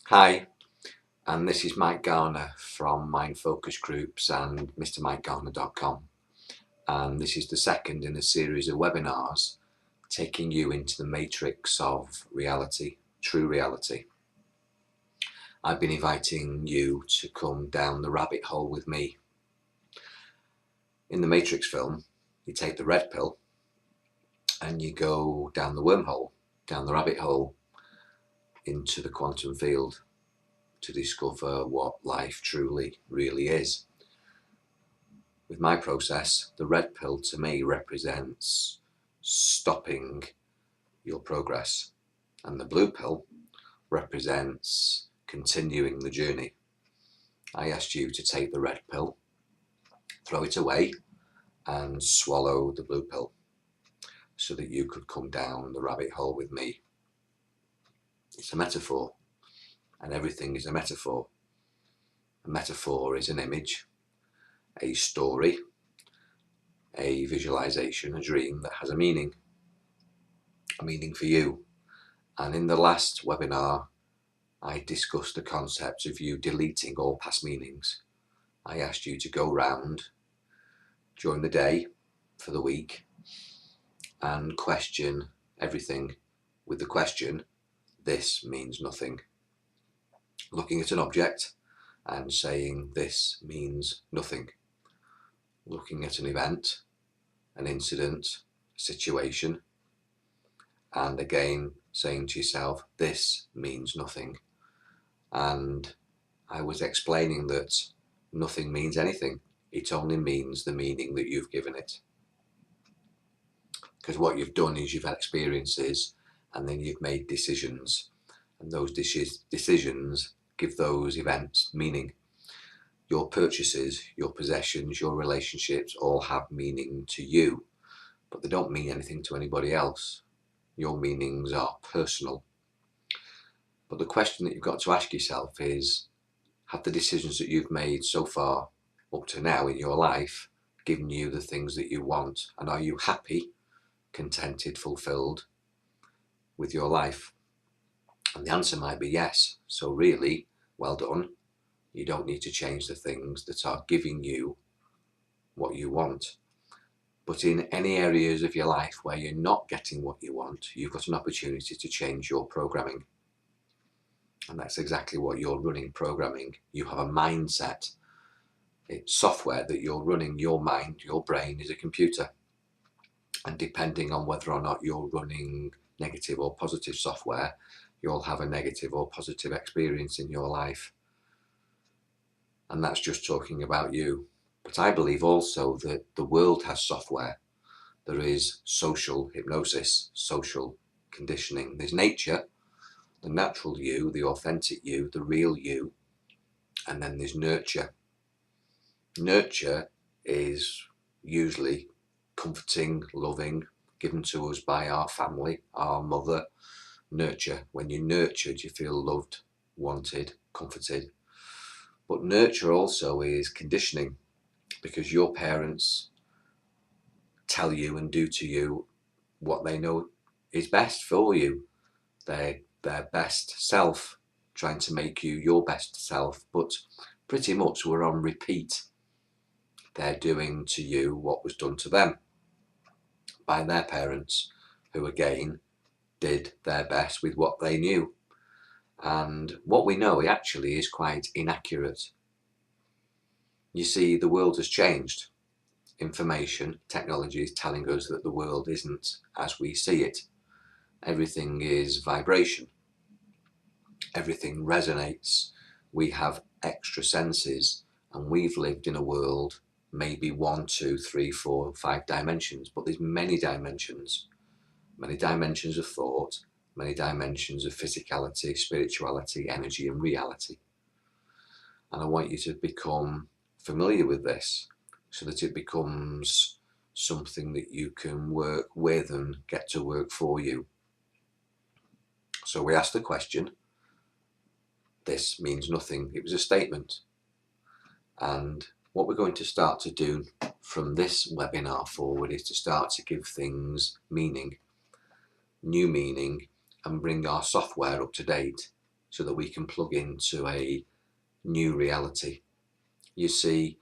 Hi, and this is Mike Garner from Mind Focus Groups and MrMikeGarner.com. And this is the second in a series of webinars taking you into the matrix of reality, true reality. I've been inviting you to come down the rabbit hole with me. In the Matrix film, you take the red pill and you go down the wormhole, down the rabbit hole, into the quantum field to discover what life truly, really is. With my process, the red pill to me represents stopping your progress, and the blue pill represents continuing the journey. I asked you to take the red pill, throw it away, and swallow the blue pill so that you could come down the rabbit hole with me. It's a metaphor, and everything is a metaphor. A metaphor is an image, a story, a visualization, a dream that has a meaning for you. And in the last webinar, I discussed the concept of you deleting all past meanings. I asked you to go round during the day for the week and question everything with the question, this means nothing. Looking at an object and saying, this means nothing. Looking at an event, an incident, a situation, and again saying to yourself, this means nothing. And I was explaining that nothing means anything. It only means the meaning that you've given it. Because what you've done is you've had experiences and then you've made decisions. And those decisions give those events meaning. Your purchases, your possessions, your relationships all have meaning to you, but they don't mean anything to anybody else. Your meanings are personal. But the question that you've got to ask yourself is, have the decisions that you've made so far up to now in your life given you the things that you want? And are you happy, contented, fulfilled with your life? And the answer might be yes. So really, well done. You don't need to change the things that are giving you what you want. But in any areas of your life where you're not getting what you want, you've got an opportunity to change your programming. And that's exactly what you're running, programming. You have a mindset. It's software that you're running. Your mind, your brain is a computer. And depending on whether or not you're running negative or positive software, you'll have a negative or positive experience in your life. And that's just talking about you. But I believe also that the world has software. There is social hypnosis, social conditioning. There's nature, the natural you, the authentic you, the real you, and then there's nurture. Nurture is usually comforting, loving, given to us by our family, our mother. Nurture. When you're nurtured, you feel loved, wanted, comforted. But nurture also is conditioning, because your parents tell you and do to you what they know is best for you. Their best self, trying to make you your best self, but pretty much we're on repeat. They're doing to you what was done to them by their parents, who again did their best with what they knew. And what we know actually is quite inaccurate. You see, the world has changed. Information, technology is telling us that the world isn't as we see it. Everything is vibration. Everything resonates. We have extra senses, and we've lived in a world maybe 1, 2, 3, 4, 5 dimensions, but there's many dimensions of thought, many dimensions of physicality, spirituality, energy, and reality. And I want you to become familiar with this so that it becomes something that you can work with and get to work for you. So we asked the question, this means nothing. It was a statement. And what we're going to start to do from this webinar forward is to start to give things meaning, new meaning, and bring our software up to date so that we can plug into a new reality. You see,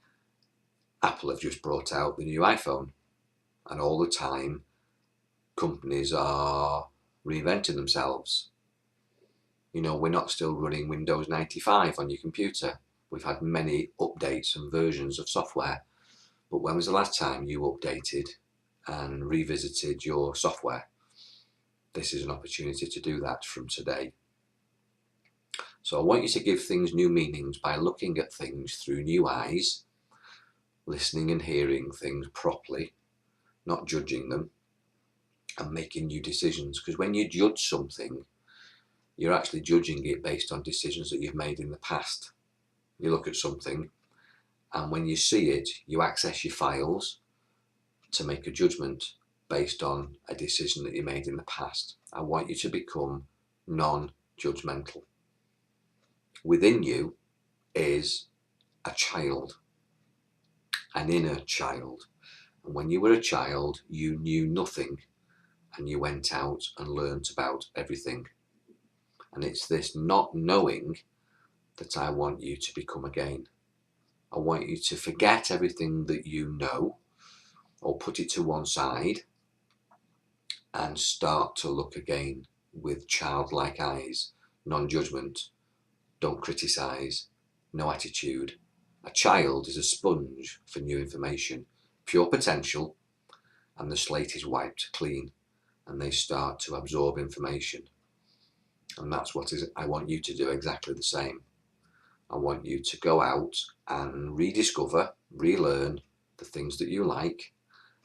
Apple have just brought out the new iPhone, and all the time companies are reinventing themselves. You know, we're not still running Windows 95 on your computer. We've had many updates and versions of software. But when was the last time you updated and revisited your software? This is an opportunity to do that from today. So I want you to give things new meanings by looking at things through new eyes, listening and hearing things properly, not judging them, and making new decisions. Because when you judge something, you're actually judging it based on decisions that you've made in the past. You look at something, and when you see it, you access your files to make a judgment based on a decision that you made in the past. I want you to become non-judgmental. Within you is a child, an inner child. And when you were a child, you knew nothing, and you went out and learnt about everything. And it's this not knowing that I want you to become again. I want you to forget everything that you know, or put it to one side, and start to look again with childlike eyes, non-judgment, don't criticise, no attitude. A child is a sponge for new information, pure potential, and the slate is wiped clean, and they start to absorb information. And that's what I want you to do exactly the same. I want you to go out and rediscover, relearn the things that you like,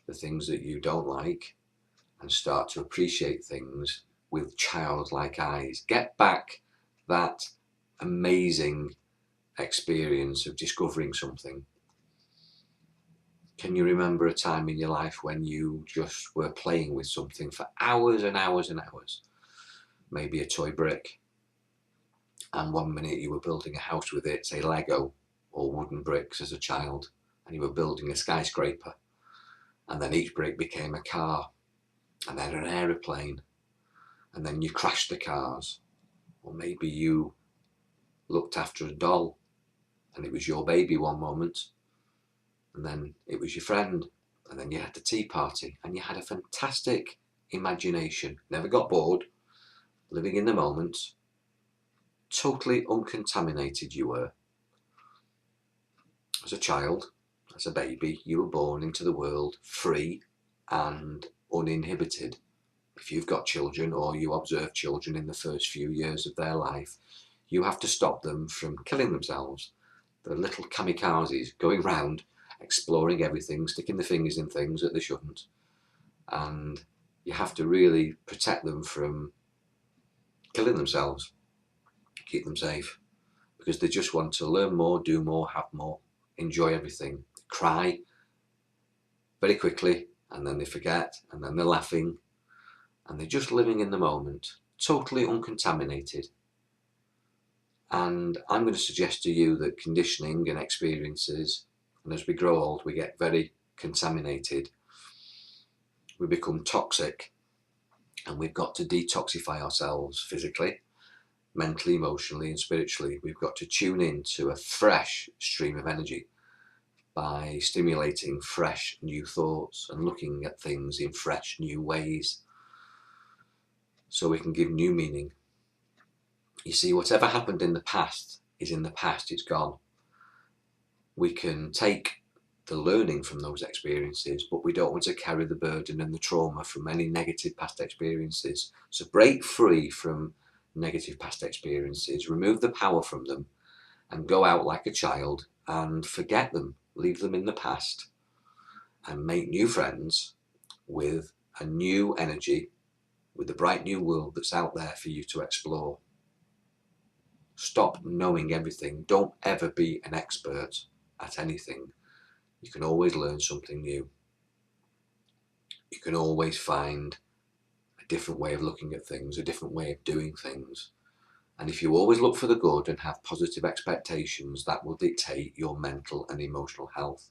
the things that you don't like, and start to appreciate things with childlike eyes. Get back that amazing experience of discovering something. Can you remember a time in your life when you just were playing with something for hours and hours and hours? Maybe a toy brick, and one minute you were building a house with it, say Lego or wooden bricks as a child, and you were building a skyscraper, and then each brick became a car, and then an aeroplane, and then you crashed the cars. Or maybe you looked after a doll, and it was your baby one moment, and then it was your friend, and then you had the tea party, and you had a fantastic imagination, never got bored, living in the moment, totally uncontaminated you were. As a child, as a baby, you were born into the world free and uninhibited. If you've got children, or you observe children in the first few years of their life, you have to stop them from killing themselves. They're little kamikazes going round, exploring everything, sticking their fingers in things that they shouldn't. And you have to really protect them from killing themselves, keep them safe, because they just want to learn more, do more, have more, enjoy everything, cry very quickly, and then they forget, and then they're laughing, and they're just living in the moment, totally uncontaminated. And I'm going to suggest to you that conditioning and experiences, and as we grow old, we get very contaminated. We become toxic, and we've got to detoxify ourselves physically, mentally, emotionally, and spiritually. We've got to tune in to a fresh stream of energy by stimulating fresh new thoughts and looking at things in fresh new ways, so we can give new meaning. You see, whatever happened in the past is in the past, it's gone. We can take the learning from those experiences, but we don't want to carry the burden and the trauma from any negative past experiences. So break free from negative past experiences, remove the power from them, and go out like a child and forget them, leave them in the past, and make new friends with a new energy, with the bright new world that's out there for you to explore. Stop knowing everything. Don't ever be an expert at anything. You can always learn something new. You can always find a different way of looking at things, a different way of doing things. And if you always look for the good and have positive expectations, that will dictate your mental and emotional health.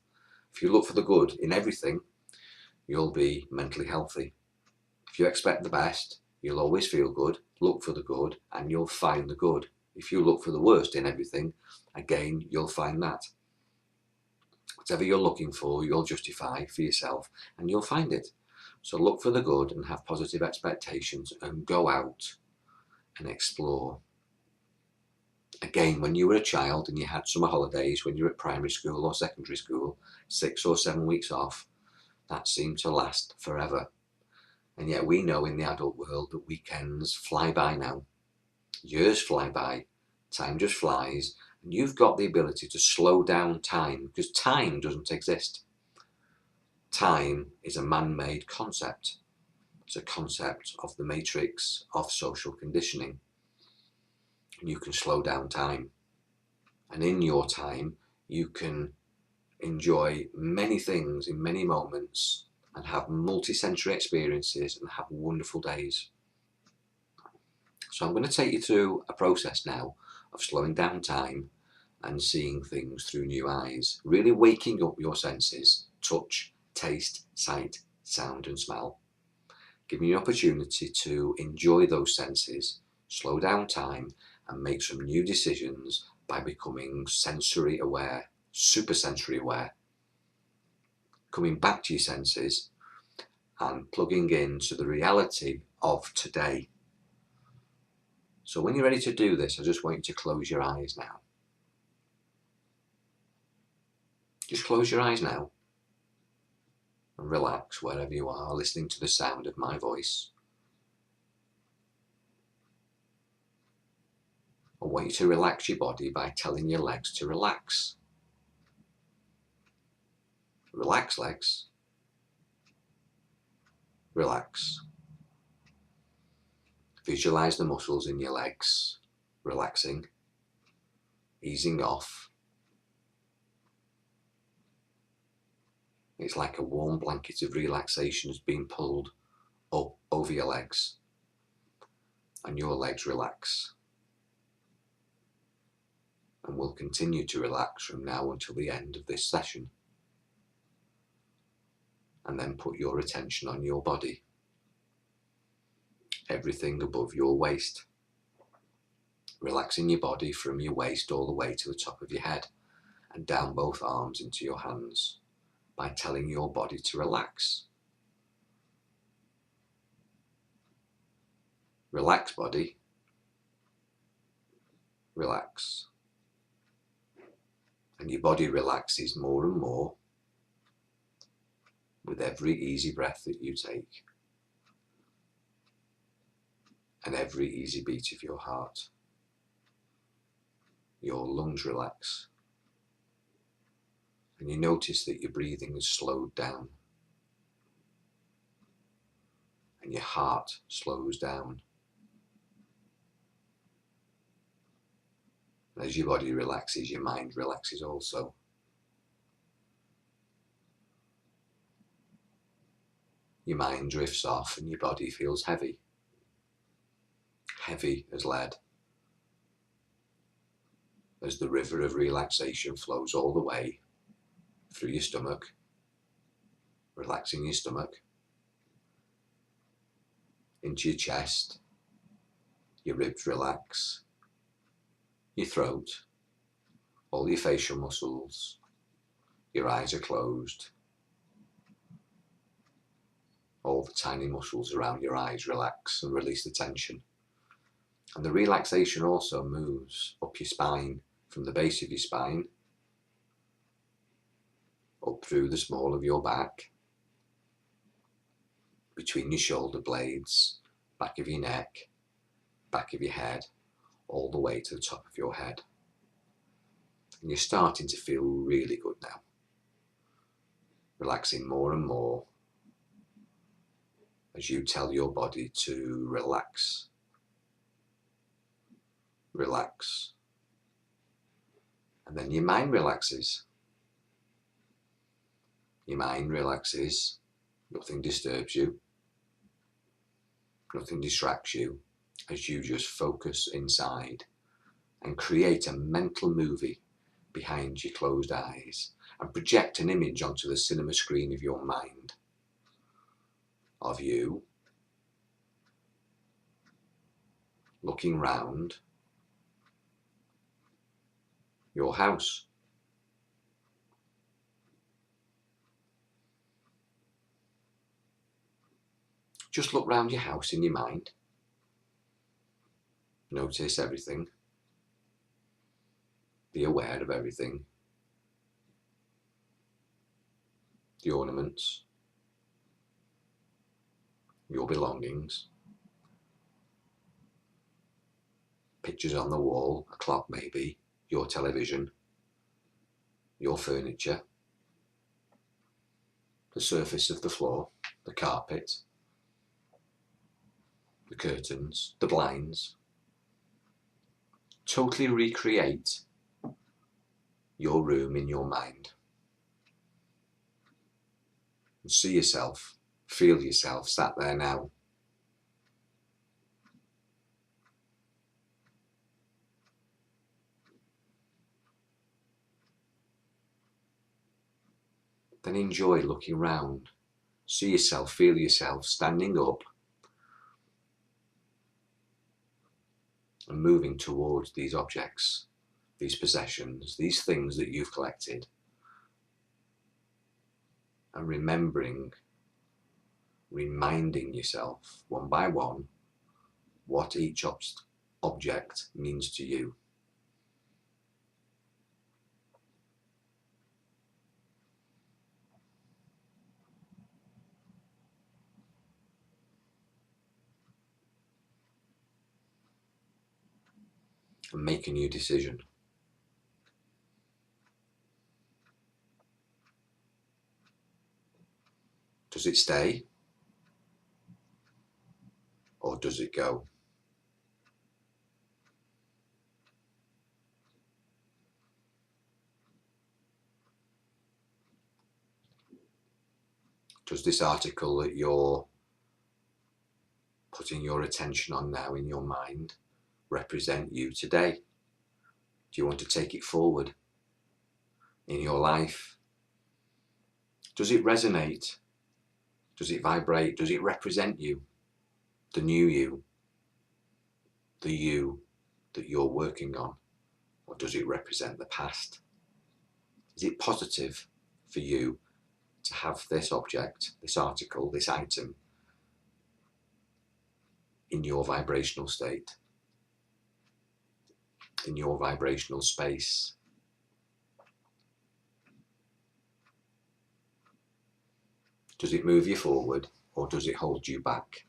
If you look for the good in everything, you'll be mentally healthy. If you expect the best, you'll always feel good, look for the good, and you'll find the good If you look for the worst in everything, again, you'll find that. Whatever you're looking for, you'll justify for yourself and you'll find it. So look for the good and have positive expectations and go out and explore. Again, when you were a child and you had summer holidays, when you were at primary school or secondary school, 6 or 7 weeks off, that seemed to last forever. And yet we know in the adult world that weekends fly by now. Years fly by, time just flies, and you've got the ability to slow down time, because time doesn't exist. Time is a man-made concept. It's a concept of the matrix of social conditioning. And you can slow down time. And in your time, you can enjoy many things in many moments and have multi-sensory experiences and have wonderful days. So I'm going to take you through a process now of slowing down time and seeing things through new eyes, really waking up your senses, touch, taste, sight, sound and smell, giving you an opportunity to enjoy those senses, slow down time and make some new decisions by becoming sensory aware, super sensory aware, coming back to your senses and plugging into the reality of today. So when you're ready to do this, I just want you to close your eyes now. Just close your eyes now and relax wherever you are, listening to the sound of my voice. I want you to relax your body by telling your legs to relax. Relax, legs. Relax. Visualize the muscles in your legs relaxing, easing off. It's like a warm blanket of relaxation has been pulled up over your legs, and your legs relax. And will continue to relax from now until the end of this session. And then put your attention on your body. Everything above your waist. Relaxing your body from your waist all the way to the top of your head and down both arms into your hands by telling your body to relax. Relax, body. Relax. And your body relaxes more and more with every easy breath that you take and every easy beat of your heart. Your lungs relax and you notice that your breathing has slowed down and your heart slows down. And as your body relaxes, your mind relaxes also. Your mind drifts off and your body feels heavy. Heavy as lead. As the river of relaxation flows all the way through your stomach, relaxing your stomach, into your chest, your ribs relax, your throat, all your facial muscles, your eyes are closed, all the tiny muscles around your eyes relax and release the tension. And the relaxation also moves up your spine, from the base of your spine, up through the small of your back, between your shoulder blades, back of your neck, back of your head, all the way to the top of your head. And you're starting to feel really good now. Relaxing more and more as you tell your body to relax. Relax. And then your mind relaxes. Your mind relaxes. Nothing disturbs you. Nothing distracts you as you just focus inside and create a mental movie behind your closed eyes and project an image onto the cinema screen of your mind of you looking round your house. Just look round your house in your mind. Notice everything. Be aware of everything. The ornaments, your belongings, pictures on the wall, a clock maybe, your television, your furniture, the surface of the floor, the carpet, the curtains, the blinds. Totally recreate your room in your mind. And see yourself, feel yourself sat there now. Then enjoy looking round. See yourself, feel yourself standing up and moving towards these objects, these possessions, these things that you've collected. And reminding yourself one by one what each object means to you. And make a new decision. Does it stay? Or does it go? Does this article that you're putting your attention on now in your mind represent you today? Do you want to take it forward in your life? Does it resonate? Does it vibrate? Does it represent you? The new you? The you that you're working on? Or does it represent the past? Is it positive for you to have this object, this article, this item in your vibrational state, in your vibrational space? Does it move you forward or does it hold you back?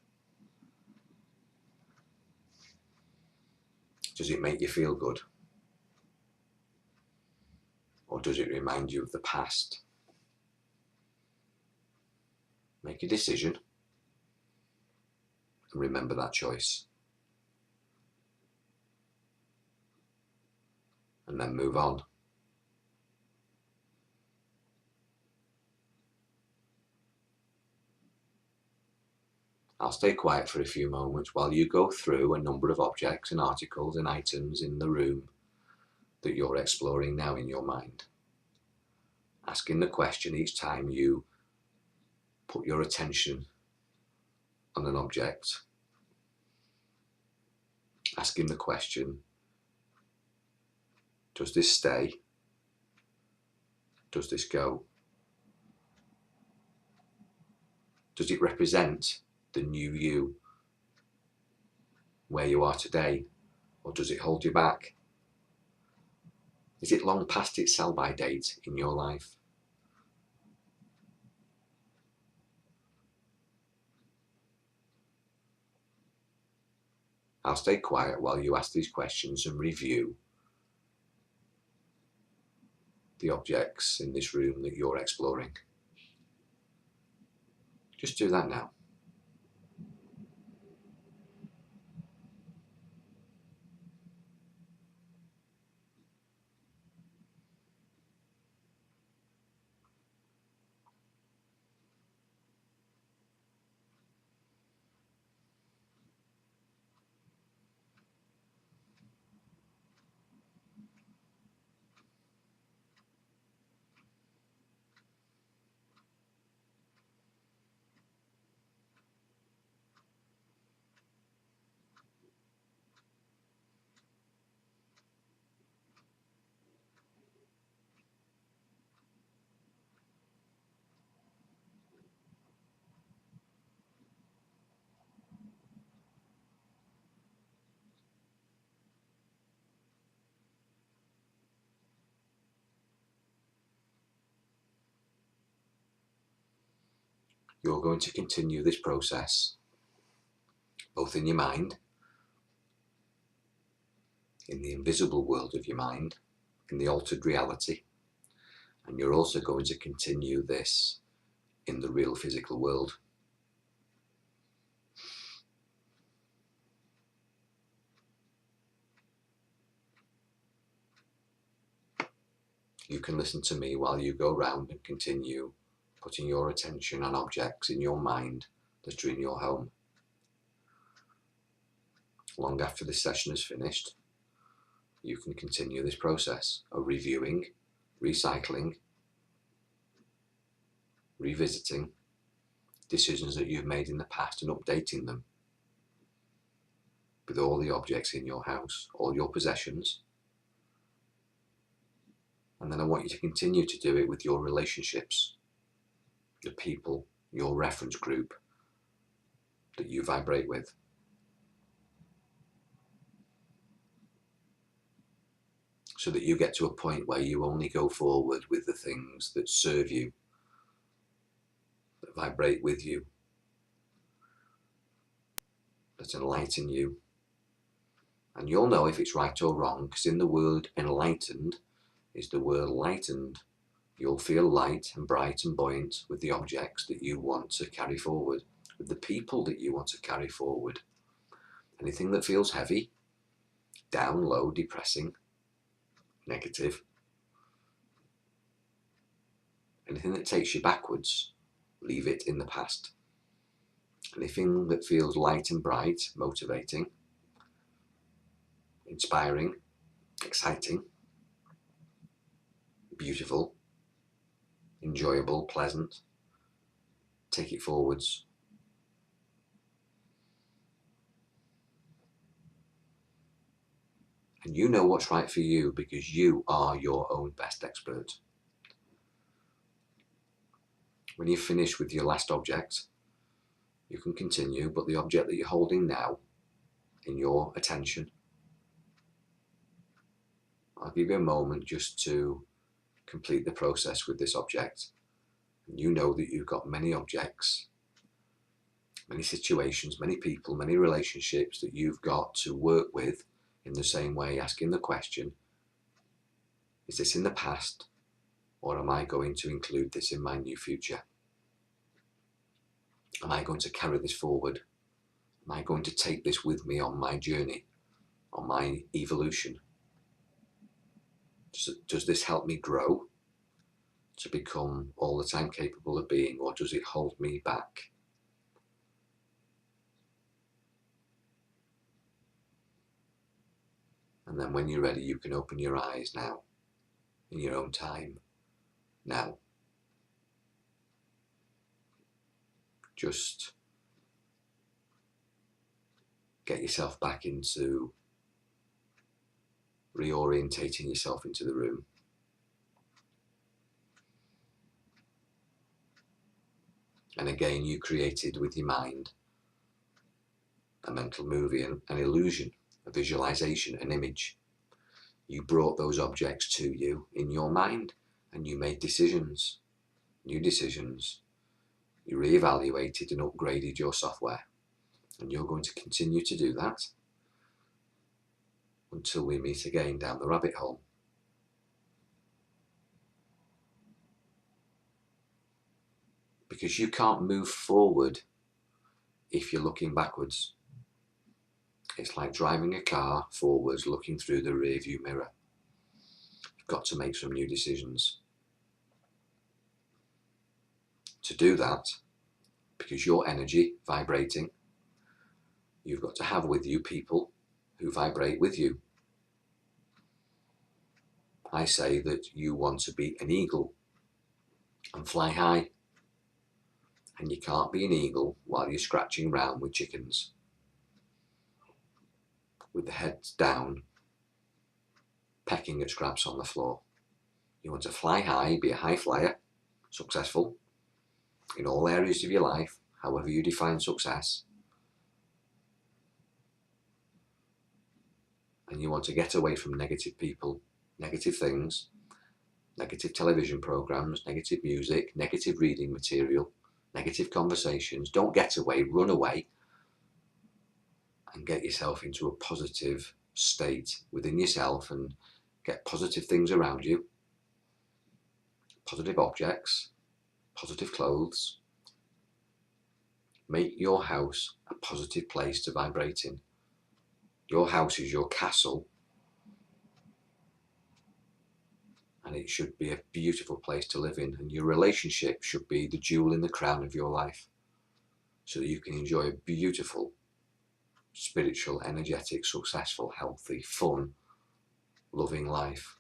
Does it make you feel good? Or does it remind you of the past? Make a decision and remember that choice. And then move on. I'll stay quiet for a few moments while you go through a number of objects and articles and items in the room that you're exploring now in your mind. Asking the question each time you put your attention on an object. Asking the question, does this stay? Does this go? Does it represent the new you, where you are today, or does it hold you back? Is it long past its sell-by date in your life? I'll stay quiet while you ask these questions and review the objects in this room that you're exploring. Just do that now. You're going to continue this process both in your mind, in the invisible world of your mind, in the altered reality, and you're also going to continue this in the real physical world. You can listen to me while you go round and continue putting your attention on objects in your mind that are in your home. Long after this session is finished, you can continue this process of reviewing, recycling, revisiting decisions that you've made in the past and updating them with all the objects in your house, all your possessions. And then I want you to continue to do it with your relationships, the people, your reference group that you vibrate with. So that you get to a point where you only go forward with the things that serve you, that vibrate with you, that enlighten you. And you'll know if it's right or wrong, because in the word enlightened is the word lightened. You'll feel light and bright and buoyant with the objects that you want to carry forward, with the people that you want to carry forward. Anything that feels heavy, down, low, depressing, negative, anything that takes you backwards, leave it in the past. Anything that feels light and bright, motivating, inspiring, exciting, beautiful, enjoyable, pleasant, take it forwards. And you know what's right for you because you are your own best expert. When you're finished with your last object, you can continue, but the object that you're holding now in your attention, I'll give you a moment just to complete the process with this object. And you know that you've got many objects, many situations, many people, many relationships that you've got to work with in the same way, asking the question, is this in the past or am I going to include this in my new future? Am I going to carry this forward? Am I going to take this with me on my journey, on my evolution? Does this help me grow to become all the time capable of being, or does it hold me back? And then when you're ready, you can open your eyes now, in your own time, now. Just get yourself back into reorientating yourself into the room. And again, you created with your mind a mental movie, an illusion, a visualization, an image. You brought those objects to you in your mind and you made decisions, new decisions. You reevaluated and upgraded your software. And you're going to continue to do that until we meet again down the rabbit hole. Because you can't move forward if you're looking backwards. It's like driving a car forwards looking through the rear view mirror. You've got to make some new decisions. To do that, because your energy vibrating, you've got to have with you people who vibrate with you. I say that you want to be an eagle and fly high. And you can't be an eagle while you're scratching round with chickens, with the heads down, pecking at scraps on the floor. You want to fly high, be a high flyer, successful in all areas of your life, however you define success. And you want to get away from negative people, negative things, negative television programs, negative music, negative reading material, negative conversations. Don't get away, run away, and get yourself into a positive state within yourself and get positive things around you, positive objects, positive clothes. Make your house a positive place to vibrate in. Your house is your castle, and it should be a beautiful place to live in, and your relationship should be the jewel in the crown of your life, so that you can enjoy a beautiful, spiritual, energetic, successful, healthy, fun, loving life.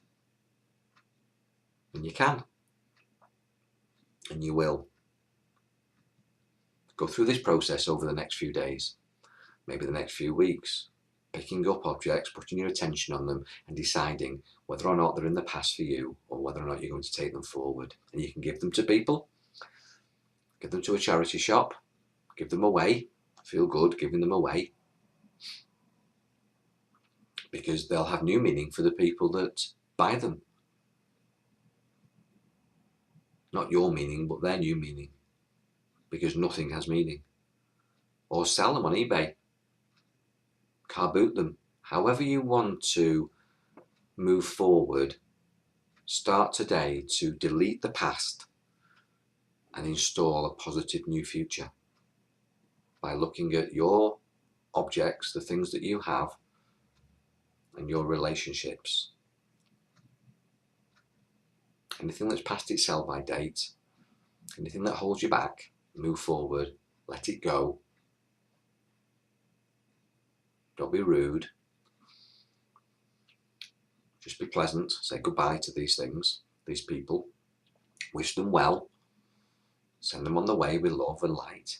And you can, and you will. Go through this process over the next few days, maybe the next few weeks, picking up objects, putting your attention on them, and deciding whether or not they're in the past for you, or whether or not you're going to take them forward. And you can give them to people, give them to a charity shop, give them away, feel good giving them away, because they'll have new meaning for the people that buy them. Not your meaning, but their new meaning, because nothing has meaning. Or sell them on eBay, car boot them. However you want to move forward, start today to delete the past and install a positive new future by looking at your objects, the things that you have, and your relationships. Anything that's past its sell-by date, anything that holds you back, move forward, let it go. Don't be rude. Just be pleasant. Say goodbye to these things, these people. Wish them well. Send them on the way with love and light.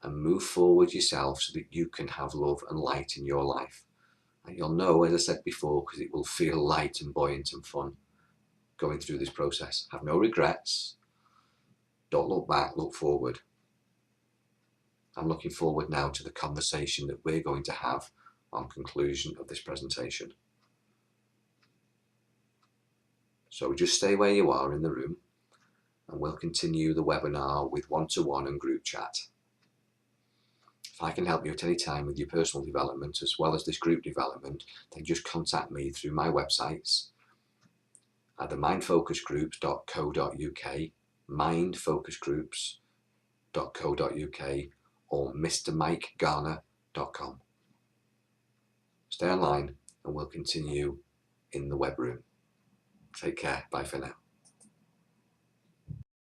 And move forward yourself so that you can have love and light in your life. And you'll know, as I said before, because it will feel light and buoyant and fun going through this process. Have no regrets. Don't look back, look forward. I'm looking forward now to the conversation that we're going to have on conclusion of this presentation. So just stay where you are in the room, and we'll continue the webinar with one-to-one and group chat. If I can help you at any time with your personal development as well as this group development, then just contact me through my websites, either mindfocusgroups.co.uk, mindfocusgroups.co.uk, or mrmikegarner.com. Stay online and we'll continue in the web room. Take care. Bye for now.